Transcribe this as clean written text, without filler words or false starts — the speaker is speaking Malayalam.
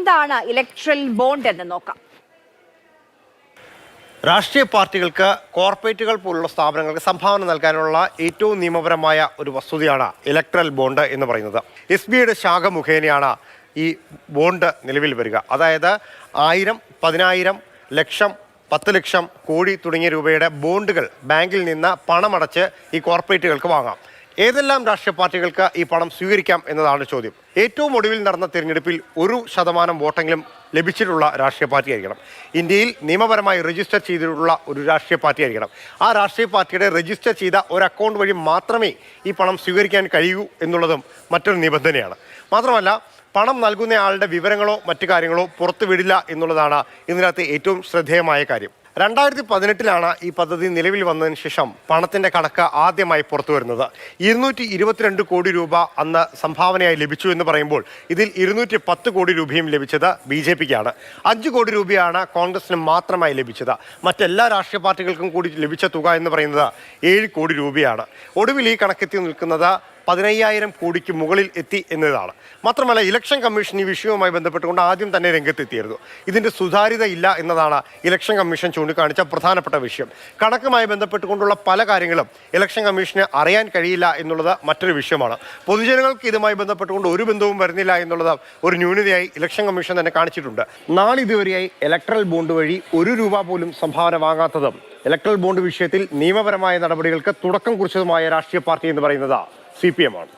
എന്താണ് ഇലക്ട്രൽ ബോണ്ട് എന്ന് നോക്കാം. രാഷ്ട്രീയ പാർട്ടികൾക്ക് കോർപ്പറേറ്റുകൾ പോലുള്ള സ്ഥാപനങ്ങൾക്ക് സംഭാവന നൽകാനുള്ള ഏറ്റവും നിയമപരമായ ഒരു വസ്തുതയാണ് ഇലക്ട്രൽ ബോണ്ട് എന്ന് പറയുന്നത്. SBIയുടെ ശാഖ മുഖേനയാണ് ഈ ബോണ്ട് നിലവിൽ വരിക. അതായത് 1000, 10000, ലക്ഷം, 10 ലക്ഷം, കോടി തുടങ്ങിയ രൂപയുടെ ബോണ്ടുകൾ ബാങ്കിൽ നിന്ന് പണമടച്ച് ഈ കോർപ്പറേറ്റുകൾക്ക് വാങ്ങാം. ഏതെല്ലാം രാഷ്ട്രീയ പാർട്ടികൾക്ക് ഈ പണം സ്വീകരിക്കാം എന്നതാണ് ചോദ്യം. ഏറ്റവും ഒടുവിൽ നടന്ന തിരഞ്ഞെടുപ്പിൽ 1% വോട്ടെങ്കിലും ലഭിച്ചിട്ടുള്ള രാഷ്ട്രീയ പാർട്ടി ആയിരിക്കണം. ഇന്ത്യയിൽ നിയമപരമായി രജിസ്റ്റർ ചെയ്തിട്ടുള്ള ഒരു രാഷ്ട്രീയ പാർട്ടി ആയിരിക്കണം. ആ രാഷ്ട്രീയ പാർട്ടിയുടെ രജിസ്റ്റർ ചെയ്ത ഒരു അക്കൗണ്ട് വഴി മാത്രമേ ഈ പണം സ്വീകരിക്കാൻ കഴിയൂ എന്നുള്ളതും മറ്റൊരു നിബന്ധനയാണ്. മാത്രമല്ല, പണം നൽകുന്നയാളുടെ വിവരങ്ങളോ മറ്റു കാര്യങ്ങളോ പുറത്തുവിടില്ല എന്നുള്ളതാണ് ഇതിനകത്ത് ഏറ്റവും ശ്രദ്ധേയമായ കാര്യം. 2018 ഈ പദ്ധതി നിലവിൽ വന്നതിന് ശേഷം പണത്തിൻ്റെ കണക്ക് ആദ്യമായി പുറത്തു വരുന്നത്. 222 കോടി രൂപ അന്ന് സംഭാവനയായി ലഭിച്ചു എന്ന് പറയുമ്പോൾ ഇതിൽ 210 കോടി രൂപയും ലഭിച്ചത് BJPക്കാണ്. 5 കോടി രൂപയാണ് കോൺഗ്രസിന് മാത്രമായി ലഭിച്ചത്. മറ്റെല്ലാ രാഷ്ട്രീയ പാർട്ടികൾക്കും കൂടി ലഭിച്ച തുക എന്ന് പറയുന്നത് 7 കോടി രൂപയാണ്. ഒടുവിൽ ഈ കണക്കെത്തി നിൽക്കുന്നത് 15,000 കോടിക്ക് മുകളിൽ എത്തി എന്നതാണ്. മാത്രമല്ല, ഇലക്ഷൻ കമ്മീഷൻ ഈ വിഷയവുമായി ബന്ധപ്പെട്ടുകൊണ്ട് ആദ്യം തന്നെ രംഗത്തെത്തിയിരുന്നു. ഇതിൻ്റെ സുതാര്യത ഇല്ല എന്നതാണ് ഇലക്ഷൻ കമ്മീഷൻ ചൂണ്ടിക്കാണിച്ച പ്രധാനപ്പെട്ട വിഷയം. കണക്കുമായി ബന്ധപ്പെട്ടുകൊണ്ടുള്ള പല കാര്യങ്ങളും ഇലക്ഷൻ കമ്മീഷന് അറിയാൻ കഴിയില്ല എന്നുള്ളത് മറ്റൊരു വിഷയമാണ്. പൊതുജനങ്ങൾക്ക് ഇതുമായി ബന്ധപ്പെട്ടുകൊണ്ട് ഒരു ബന്ധവും വരുന്നില്ല എന്നുള്ളത് ഒരു ന്യൂനതയായി ഇലക്ഷൻ കമ്മീഷൻ തന്നെ കാണിച്ചിട്ടുണ്ട്. നാളിതുവരെയായി ഇലക്ട്രൽ ബോണ്ട് വഴി 1 രൂപ പോലും സംഭാവന വാങ്ങാത്തതും ഇലക്ട്രൽ ബോണ്ട് വിഷയത്തിൽ നിയമപരമായ നടപടികൾക്ക് തുടക്കം കുറിച്ചതുമായ രാഷ്ട്രീയ പാർട്ടി എന്ന് പറയുന്നത് CPM ആണ്.